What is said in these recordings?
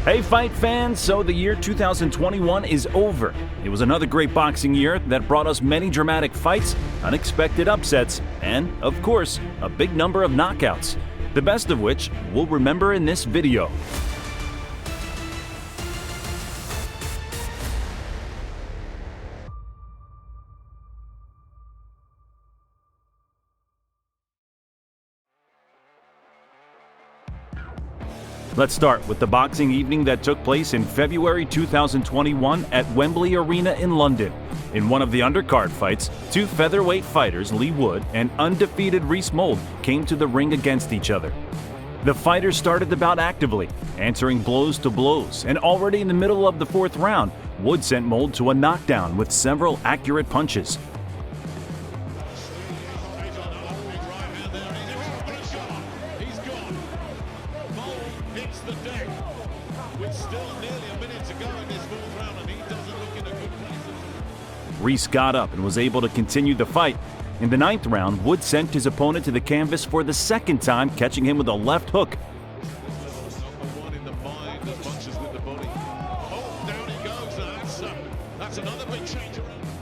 Hey fight fans, so the year 2021 is over. It was another great boxing year that brought us many dramatic fights, unexpected upsets, and, of course, a big number of knockouts. The best of which we'll remember in this video. Let's start with the boxing evening that took place in February 2021 at Wembley Arena in London. In one of the undercard fights, two featherweight fighters, Leigh Wood and undefeated Reece Mould, came to the ring against each other. The fighters started the bout actively, answering blows to blows, and already in the middle of the fourth round, Wood sent Mould to a knockdown with several accurate punches. Reece got up and was able to continue the fight. In the ninth round, Wood sent his opponent to the canvas for the second time, catching him with a left hook.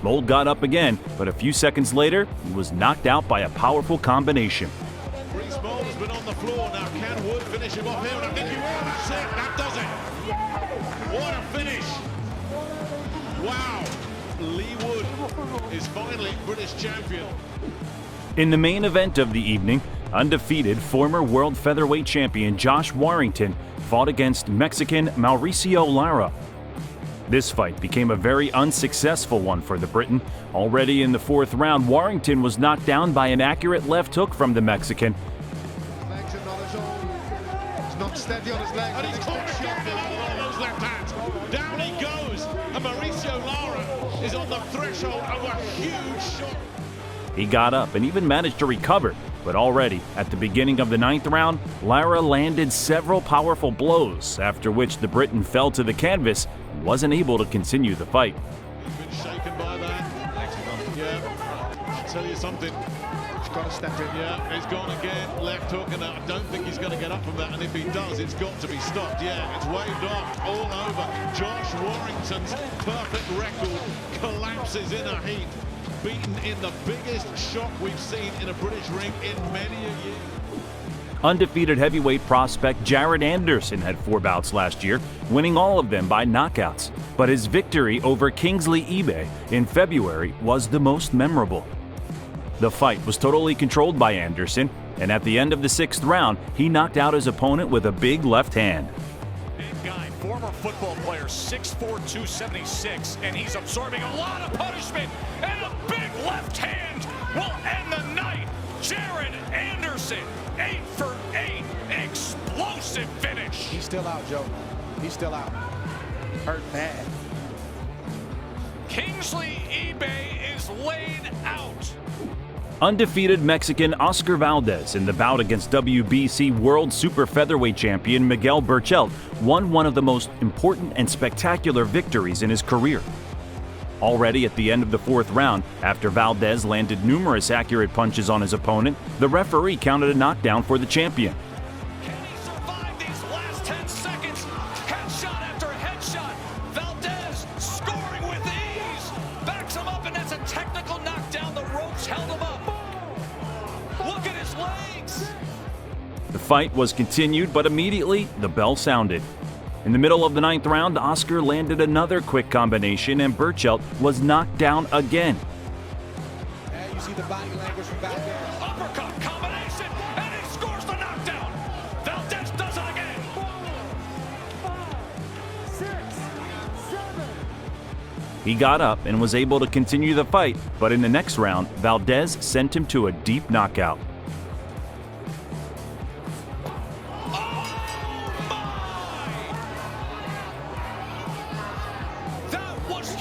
Mould got up again, but a few seconds later, he was knocked out by a powerful combination. Reece Mould has been on the floor now. Can Wood finish him off here? And I think he will. That's it. That does it. What a finish. Wow. Leigh Wood is finally British champion. In the main event of the evening, undefeated former world featherweight champion Josh Warrington fought against Mexican Mauricio Lara. This fight became a very unsuccessful one for the Briton. Already in the fourth round, Warrington was knocked down by an accurate left hook from the Mexican. Legs are not his own. He's not steady on his legs. And he's caught again with all those left hands. Down he goes. And Mauricio Lara is on the threshold of a huge shot. He got up and even managed to recover, but already at the beginning of the ninth round, Lara landed several powerful blows, after which the Briton fell to the canvas and wasn't able to continue the fight. He's been shaken by that. Yeah, I'll tell you something. He's got to step in. Yeah, he's gone again, left hook, and I don't think he's going to get up from that, and if he does, it's got to be stopped. Yeah, it's waved off all over. Josh Warrington's perfect record collapses in a heap, beaten in the biggest shock we've seen in a British ring in many a year. Undefeated heavyweight prospect Jared Anderson had 4 bouts last year, winning all of them by knockouts. But his victory over Kingsley Ebae in February was the most memorable. The fight was totally controlled by Anderson, and at the end of the sixth round, he knocked out his opponent with a big left hand. Big guy, former football player, 6'4", 276, and he's absorbing a lot of punishment, and a big left hand will end the night. Jared Anderson, 8 for 8, explosive finish. He's still out, Joe. He's still out. Hurt bad. Kingsley Ebae is laid out. Undefeated Mexican Oscar Valdez in the bout against WBC World Super Featherweight Champion Miguel Berchelt won one of the most important and spectacular victories in his career. Already at the end of the fourth round, after Valdez landed numerous accurate punches on his opponent, the referee counted a knockdown for the champion. Can he survive these last 10 seconds? Headshot after headshot. Valdez scoring with ease. Backs him up, and that's a technical knockdown. The ropes held him up. Look at his legs. The fight was continued, but immediately the bell sounded. In the middle of the ninth round, Oscar landed another quick combination and Berchelt was knocked down again. And you see the body language from Valdez. Uppercut combination, and he scores the knockdown. Valdez does it again. 5, 6, 7. He got up and was able to continue the fight, but in the next round, Valdez sent him to a deep knockout.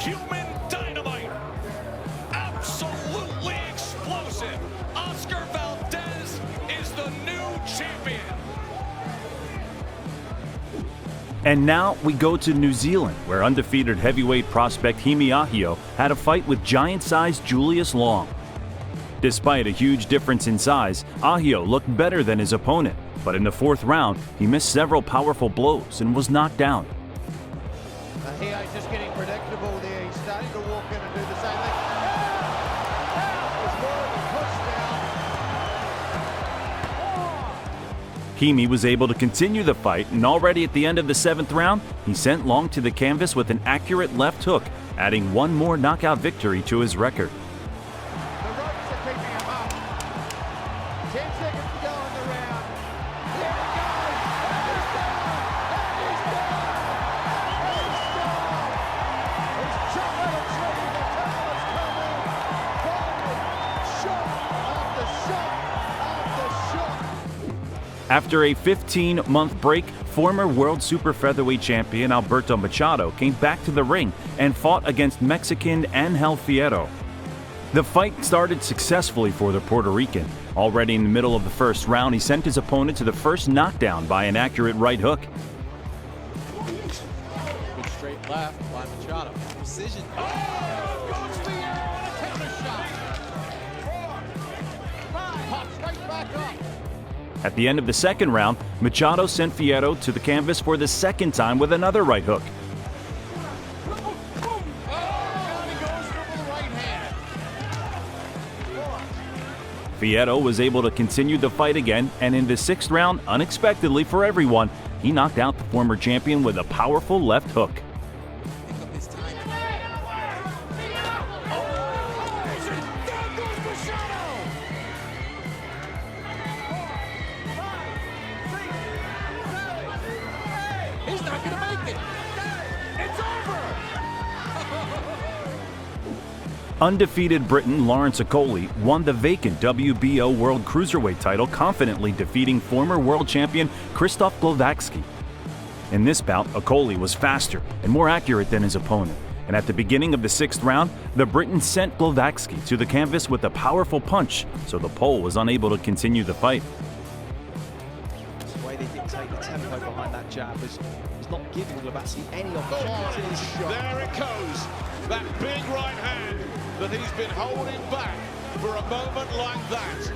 Human dynamite. Absolutely explosive. Oscar Valdez is the new champion. And now we go to New Zealand, where undefeated heavyweight prospect Himi Ahio had a fight with giant-sized Julius Long. Despite a huge difference in size, Ahio looked better than his opponent, But in the fourth round, he missed several powerful blows and was knocked down. Here he's just getting predictable there. He's starting to walk in and do the same thing. It's more of a push down. Kimi was able to continue the fight, and already at the end of the seventh round, he sent Long to the canvas with an accurate left hook, adding one more knockout victory to his record. The ropes are keeping him up. 10 seconds to go in the round. There it goes. And he's down. And he's down. He's down. He's chopped out of tree. The towel has come in. Finally, shot after shot after shot. After a 15-month break, former world super featherweight champion Alberto Machado came back to the ring and fought against Mexican Angel Fierro. The fight started successfully for the Puerto Rican. Already in the middle of the first round, he sent his opponent to the first knockdown by an accurate right hook. Good straight left by Machado. Precision. Oh! Goes Fierro on a counter shot. 4, 5. Pops right back up. At the end of the second round, Machado sent Fierro to the canvas for the second time with another right hook. Oh, and he goes for the right hand. Fierro was able to continue the fight again, and in the sixth round, unexpectedly for everyone, he knocked out the former champion with a powerful left hook. Pick up his time. He's not going to make it. It's over. Undefeated Briton Lawrence Okolie won the vacant WBO World Cruiserweight title, confidently defeating former world champion Krzysztof Glowacki. In this bout, Okolie was faster and more accurate than his opponent, and at the beginning of the sixth round, the Briton sent Glowacki to the canvas with a powerful punch, so the Pole was unable to continue the fight. The way they dictate the tempo behind that jab is not giving Glowacki any opportunities. There it goes. That big right hand that he's been holding back for a moment like that.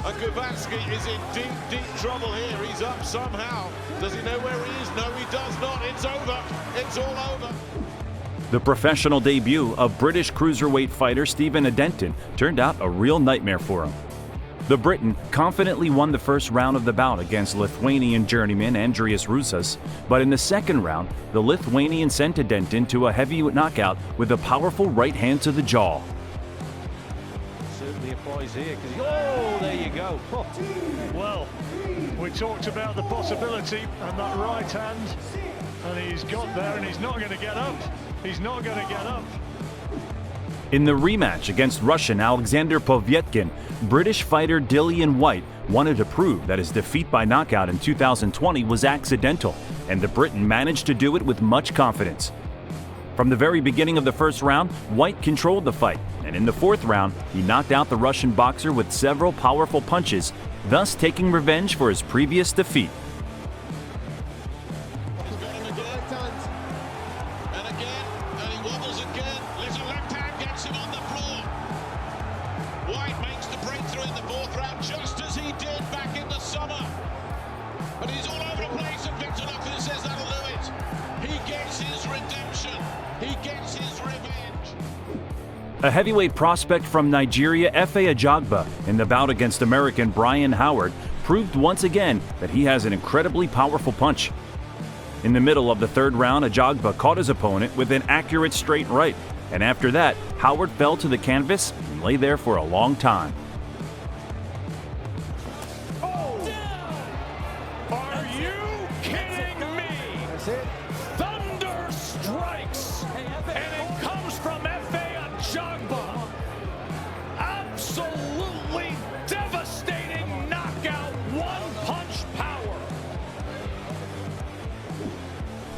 And Glowacki is in deep, deep trouble here. He's up somehow. Does he know where he is? No, he does not. It's over. It's all over. The professional debut of British cruiserweight fighter Stephen Adenton turned out a real nightmare for him. The Briton confidently won the first round of the bout against Lithuanian journeyman Andrius Rusas, but in the second round, the Lithuanian sent Adenton to a heavy knockout with a powerful right hand to the jaw. Certainly applies here, because there you go. Oh. Well, we talked about the possibility and that right hand, and he's got there, and he's not going to get up. He's not going to get up. In the rematch against Russian Alexander Povetkin, British fighter Dillian Whyte wanted to prove that his defeat by knockout in 2020 was accidental, and the Briton managed to do it with much confidence. From the very beginning of the first round, Whyte controlled the fight, and in the fourth round, he knocked out the Russian boxer with several powerful punches, thus taking revenge for his previous defeat. A heavyweight prospect from Nigeria, Efe Ajagba, in the bout against American Brian Howard, proved once again that he has an incredibly powerful punch. In the middle of the third round, Ajagba caught his opponent with an accurate straight right, and after that, Howard fell to the canvas and lay there for a long time. Are you kidding me? That's it. Thunder strikes, and it comes from Efe Ajagba. Absolutely devastating knockout, one-punch power.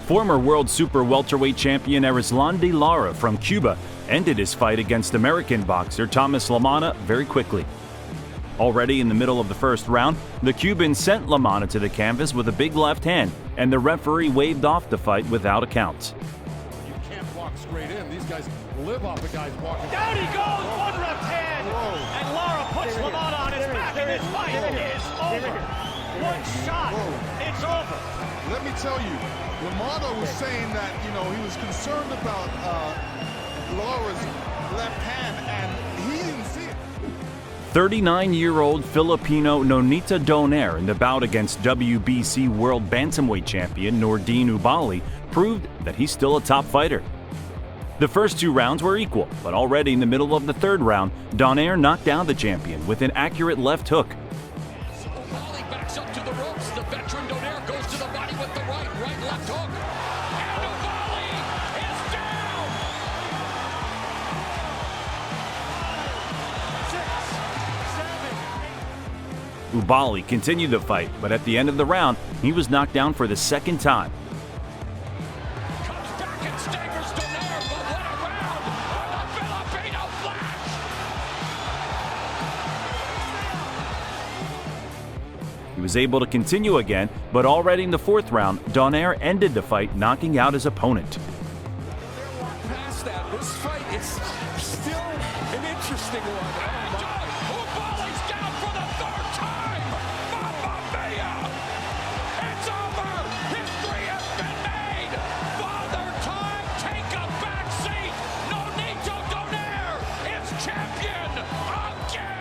Former world super welterweight champion Erislandy Lara from Cuba ended his fight against American boxer Thomas Lamanna very quickly. Already in the middle of the first round, the Cuban sent Lamanna to the canvas with a big left hand, and the referee waved off the fight without a count. You can't walk straight in. These guys live off the guys walking. Down he goes, one left hand, and Lara puts Lamanna on his back, and his fight is over. One shot. It's over. Let me tell you, Romano was saying that, you know, he was concerned about Laura's left hand, and he didn't see it. 39-year-old Filipino Nonito Donaire in the bout against WBC World Bantamweight Champion Nordine Oubaali proved that he's still a top fighter. The first two rounds were equal, but already in the middle of the third round, Donaire knocked down the champion with an accurate left hook. Oubaali backs up to the ropes. The veteran Donaire goes to the body with the right left hook. And Oubaali is down! 6, 7, Oubaali continued the fight, but at the end of the round, he was knocked down for the second time. Comes back and staggers Donaire, but what a round on the Filipino flash! He was able to continue again, but already in the fourth round, Donaire ended the fight, knocking out his opponent. Past that, this fight is still an interesting one. Oubaali's down for the third time! Mamma mia! It's over! History has been made! Father Time, take a back seat! Nonito Donaire is champion again!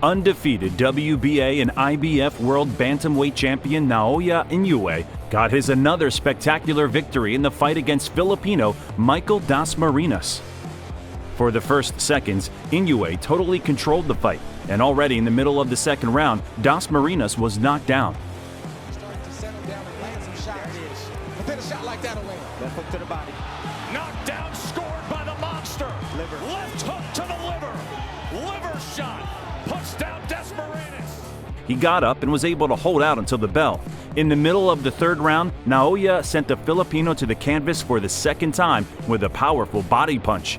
Undefeated WBA and IBF World Bantamweight Champion Naoya Inoue got his another spectacular victory in the fight against Filipino Michael Dasmariñas. For the first seconds, Inoue totally controlled the fight, and already in the middle of the second round, Dasmariñas was knocked down. Starting to settle down and land some shots. But then a shot like that will land. Left hook to the body. Knocked down, scored by the monster. Liver. Left hook to the liver. Liver shot. Puts down Dasmariñas. He got up and was able to hold out until the bell. In the middle of the third round, Naoya sent the Filipino to the canvas for the second time with a powerful body punch.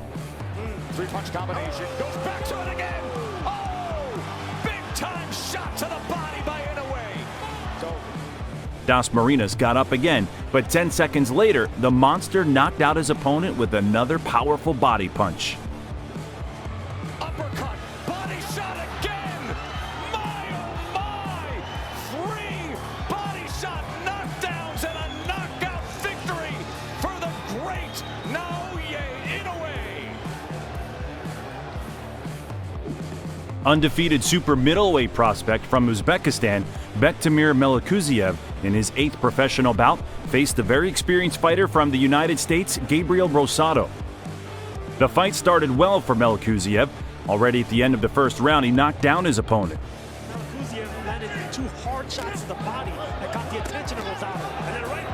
Three-punch combination. Goes back to it again. Oh! Big-time shot to the body by Inoue. Dasmariñas got up again, but 10 seconds later, the monster knocked out his opponent with another powerful body punch. Uppercut. Body shot again. My, oh my. 3 body shot knockdowns and a knockout victory for the great Naoya Inoue. Undefeated super middleweight prospect from Uzbekistan, Bektemir Melikuziev, in his 8th professional bout, faced the very experienced fighter from the United States, Gabriel Rosado. The fight started well for Melikuziev. Already at the end of the first round, he knocked down his opponent. Melikuziev landed 2 hard shots to the body that got the attention of Rosado. And then right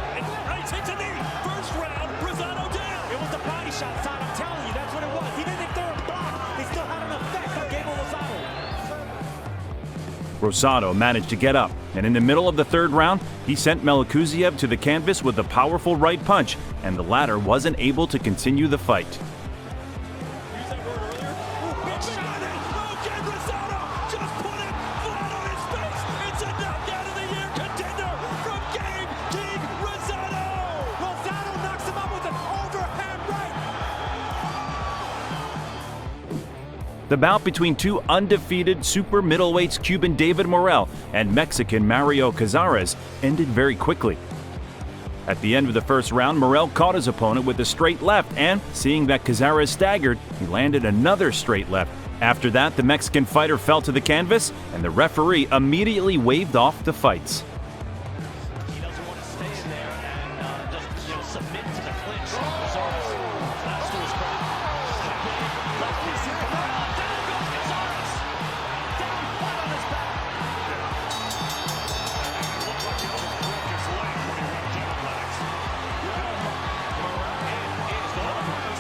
hits a knee. First round, Rosado down. It was the body shot side, I'm telling you, that's what it was. Even if they were blocked, they still had an effect on Gabriel Rosado. Rosado managed to get up, and in the middle of the third round, he sent Melikuziev to the canvas with a powerful right punch, and the latter wasn't able to continue the fight. Use that word earlier. Ooh, big shot in. Again, Rosado just put it flat on his face. It's a knockout of the year contender from Game King Rosado. Rosado knocks him out with an overhand right. The bout between two undefeated super middleweights Cuban David Morrell and Mexican Mario Cazares ended very quickly. At the end of the first round, Morrell caught his opponent with a straight left and, seeing that Cazares staggered, he landed another straight left. After that, the Mexican fighter fell to the canvas and the referee immediately waved off the fights. He doesn't want to stay in there and just submit to the clinch. Cazares, that's to his credit. Left piece in Morrell, and down goes Cazares. Down flat on his back. Looks like he almost broke his leg when he went down, Lennox.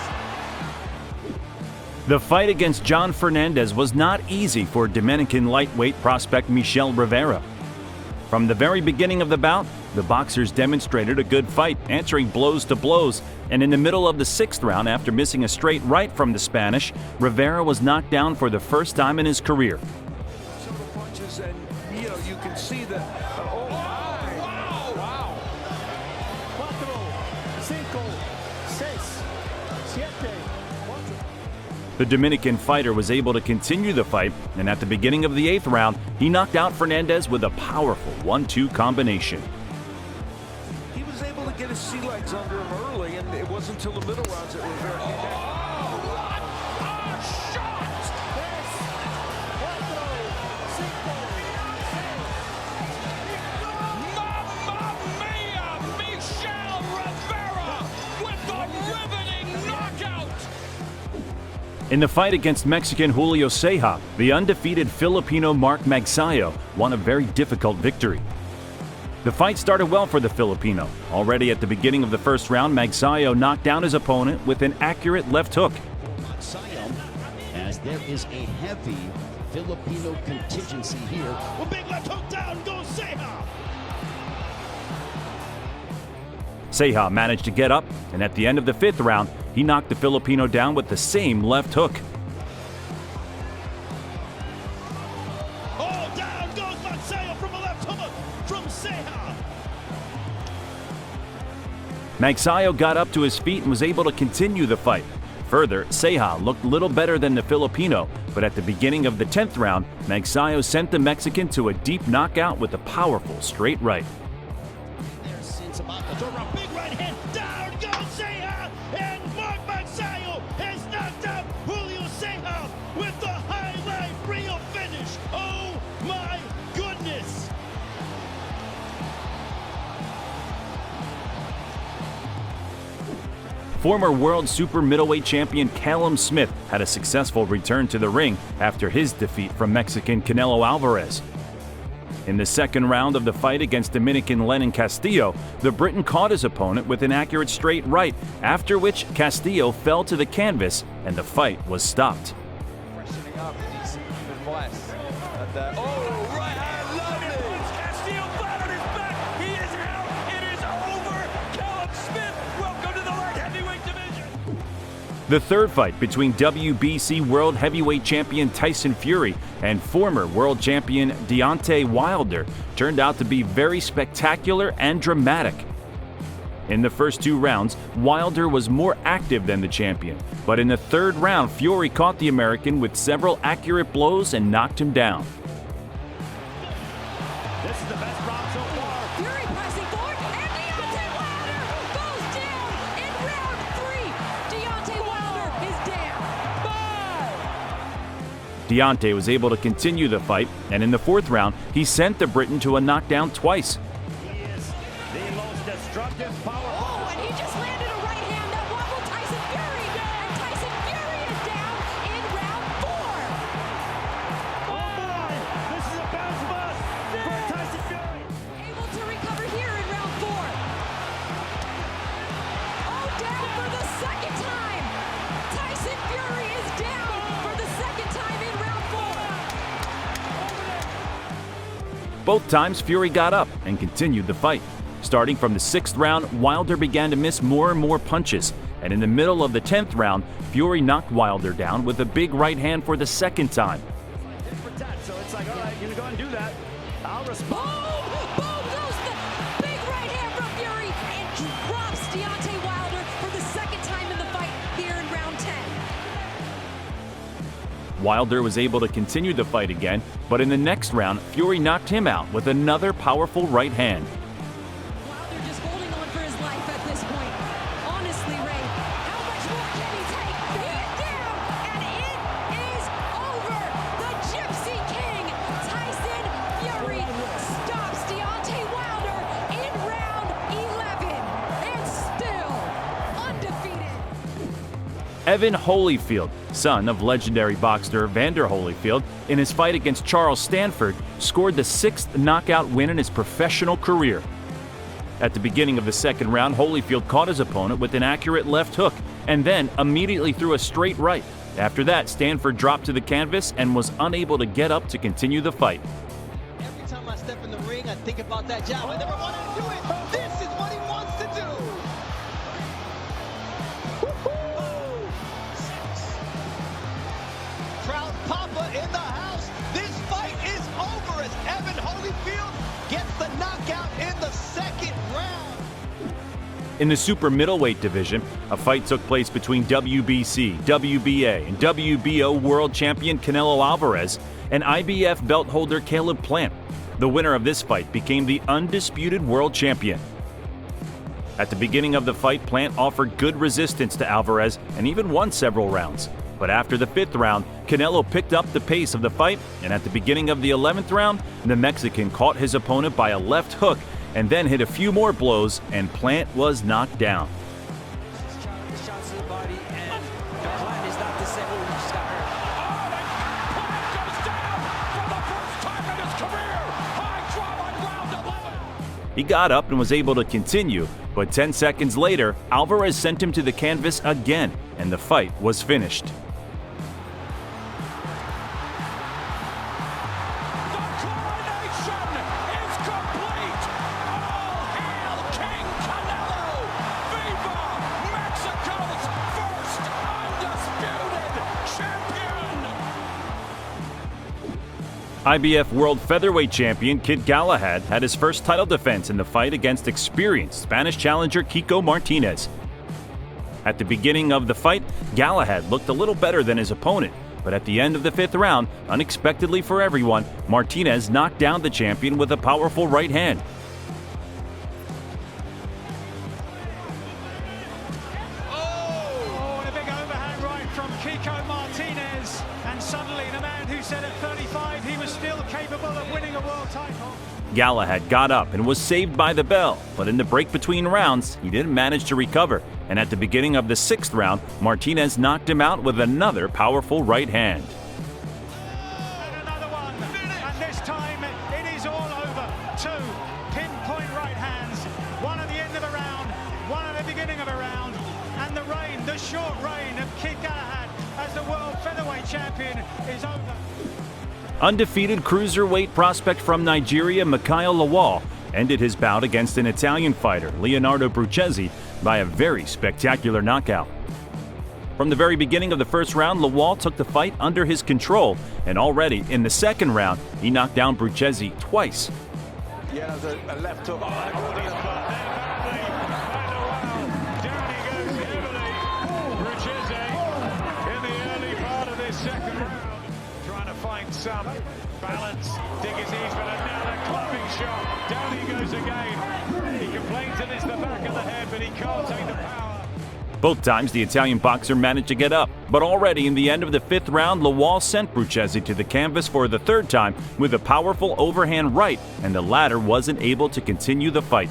The fight against John Fernandez was not easy for Dominican lightweight prospect Michel Rivera. From the very beginning of the bout, the boxers demonstrated a good fight, answering blows to blows, and in the middle of the 6th round, after missing a straight right from the Spanish, Rivera was knocked down for the first time in his career. Some of the punches, and you can see the. Cuatro, cinco, seis, siete. The Dominican fighter was able to continue the fight, and at the beginning of the 8th round, he knocked out Fernandez with a powerful 1-2 combination. He was able to get his sea legs under him early, and it wasn't until the middle rounds that Rivera came back. In the fight against Mexican Julio Ceja, the undefeated Filipino Mark Magsayo won a very difficult victory. The fight started well for the Filipino. Already at the beginning of the 1st round, Magsayo knocked down his opponent with an accurate left hook. Magsayo, as there is a heavy Filipino contingency here. A big left hook down goes Ceja. Ceja managed to get up, and at the end of the 5th round, he knocked the Filipino down with the same left hook. Oh, down goes Magsayo from a left hook from Ceja. Magsayo got up to his feet and was able to continue the fight. Further, Ceja looked little better than the Filipino, but at the beginning of the 10th round, Magsayo sent the Mexican to a deep knockout with a powerful straight right. A big right hand, down goes Ceja, and Mark Magsayo has knocked out Julio Ceja with the highlight reel finish. Oh my goodness! Former world super middleweight champion Callum Smith had a successful return to the ring after his defeat from Mexican Canelo Alvarez. In the 2nd round of the fight against Dominican Lenin Castillo, the Briton caught his opponent with an accurate straight right, after which Castillo fell to the canvas and the fight was stopped. Freshening up, and he's even less. And, Oh, right hand, lovely! Castillo flat on his back. He is out. It is over. Callum Smith, welcome to the light heavyweight division. The 3rd fight between WBC World Heavyweight Champion Tyson Fury and former world champion Deontay Wilder turned out to be very spectacular and dramatic. In the first 2 rounds, Wilder was more active than the champion, but in the 3rd round, Fury caught the American with several accurate blows and knocked him down. This is the best round so far. Fury pressing forward, and Deontay Wilder goes down in round 3. Deontay Wilder is down. Deontay was able to continue the fight, and in the 4th round, he sent the Briton to a knockdown twice. He is the most destructive power. Oh, and he just landed a right hand that wobbled Tyson Fury, and Tyson Fury is down in round 4. Oh my! This is a bounce bust for Tyson Fury. Able to recover here in round 4. Oh, down for the 2nd time. Tyson Fury is down for the 2nd time in round 4. Both times, Fury got up and continued the fight. Starting from the 6th round, Wilder began to miss more and more punches, and in the middle of the 10th round, Fury knocked Wilder down with a big right hand for the 2nd time. So it's like, all right, you're gonna go and do that. I'll respond. Boom! Boom goes the big right hand from Fury and drops Deontay Wilder for the 2nd time in the fight here in round 10. Wilder was able to continue the fight again, but in the next round, Fury knocked him out with another powerful right hand. Wilder just holding on for his life at this point. Honestly, Ray, how much more can he take? He is down, and it is over. The Gypsy King, Tyson Fury, stops Deontay Wilder in round 11, and still undefeated. Evan Holyfield, son of legendary boxer Vander Holyfield, in his fight against Charles Stanford, scored the 6th knockout win in his professional career. At the beginning of the 2nd round, Holyfield caught his opponent with an accurate left hook and then immediately threw a straight right. After that, Stanford dropped to the canvas and was unable to get up to continue the fight. Every time I step in the ring, I think about that jab. I never wanted to do it. This is what he wants to do. Crowd Papa in the house. This fight is over as Evan Holyfield gets the knockout in the 2nd round. In the super middleweight division, a fight took place between WBC, WBA, and WBO world champion Canelo Alvarez and IBF belt holder Caleb Plant. The winner of this fight became the undisputed world champion. At the beginning of the fight, Plant offered good resistance to Alvarez and even won several rounds. But after the 5th round, Canelo picked up the pace of the fight, and at the beginning of the 11th round, the Mexican caught his opponent by a left hook and then hit a few more blows, and Plant was knocked down. He got up and was able to continue, but 10 seconds later, Alvarez sent him to the canvas again, and the fight was finished. IBF World Featherweight Champion Kid Galahad had his first title defense in the fight against experienced Spanish challenger Kiko Martinez. At the beginning of the fight, Galahad looked a little better than his opponent, but at the end of the 5th round, unexpectedly for everyone, Martinez knocked down the champion with a powerful right hand. Oh, and a big overhand right from Kiko Martinez, and suddenly the man who said at 35 he was still capable of winning a world title. Galahad got up and was saved by the bell, but in the break between rounds, he didn't manage to recover, and at the beginning of the 6th round, Martinez knocked him out with another powerful right hand. And another one, and this time it is all over. 2 pinpoint right hands, one at the end of a round, one at the beginning of a round, and the reign, the short reign of Kid Galahad as the world featherweight champion is over. Undefeated cruiserweight prospect from Nigeria, Mikhail Lawal, ended his bout against an Italian fighter, Leonardo Bruchesi, by a very spectacular knockout. From the very beginning of the 1st round, Lawal took the fight under his control, and already in the 2nd round, he knocked down Bruchesi twice. Yeah, there's a left hook. Down he goes heavily. Bruchesi in the early part of this 2nd round. Trying to find some balance, dig his ease, but another clubbing shot. Down he goes again. He complains that it's the back of the head, but he can't take the power. Both times the Italian boxer managed to get up, but already in the end of the 5th round, Lawal sent Bruchesi to the canvas for the 3rd time with a powerful overhand right, and the latter wasn't able to continue the fight.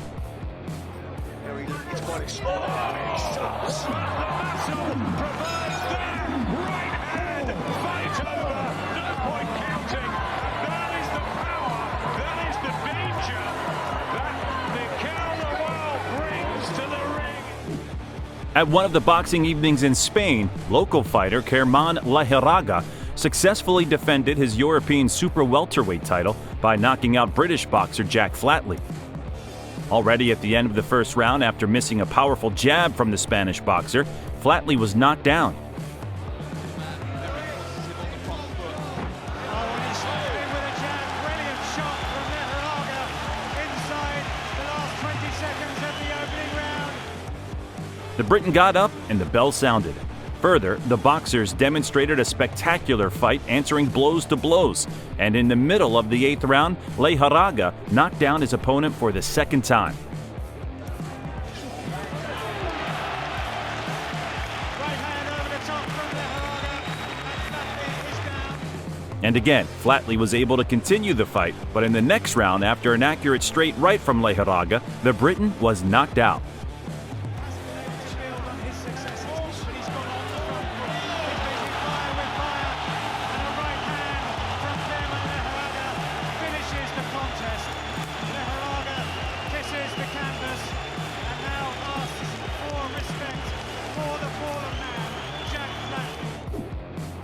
At one of the boxing evenings in Spain, local fighter Kerman Leheraga successfully defended his European super welterweight title by knocking out British boxer Jack Flatley. Already at the end of the 1st round, after missing a powerful jab from the Spanish boxer, Flatley was knocked down. The Briton got up and the bell sounded. Further, the boxers demonstrated a spectacular fight, answering blows to blows, and in the middle of the 8th round, Leheraga knocked down his opponent for the 2nd time. And again, Flatley was able to continue the fight, but in the next round, after an accurate straight right from Leheraga, the Briton was knocked out.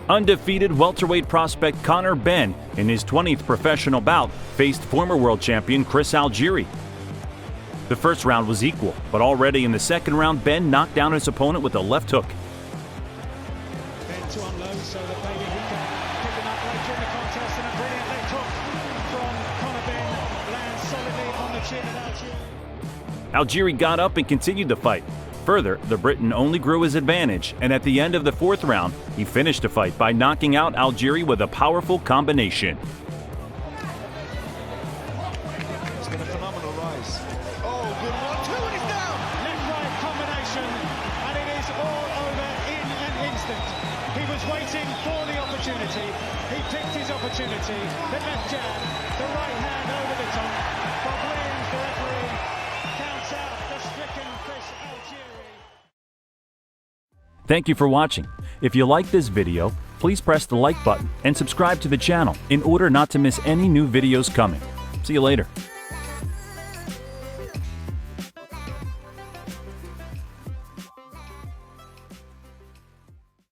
Undefeated welterweight prospect Conor Benn, in his 20th professional bout, faced former world champion Chris Algieri. The 1st round was equal, but already in the 2nd round, Benn knocked down his opponent with a left hook. Benn to unload so that maybe he can pick him up later in the contest, and a brilliant left hook from Conor Benn lands solidly on the chin of Algieri. Algieri got up and continued the fight. Further, the Briton only grew his advantage, and at the end of the 4th round, he finished the fight by knocking out Algieri with a powerful combination. It's been a phenomenal rise. Oh, good one, 2, and he's down! Left-right combination, and it is all over in an instant. He was waiting for the opportunity. He picked his opportunity. The left jab, the right hand over the top. Bob Williams, the referee, counts out the stricken Chris Algieri. Thank you for watching. If you like this video, please press the like button and subscribe to the channel in order not to miss any new videos coming. See you later.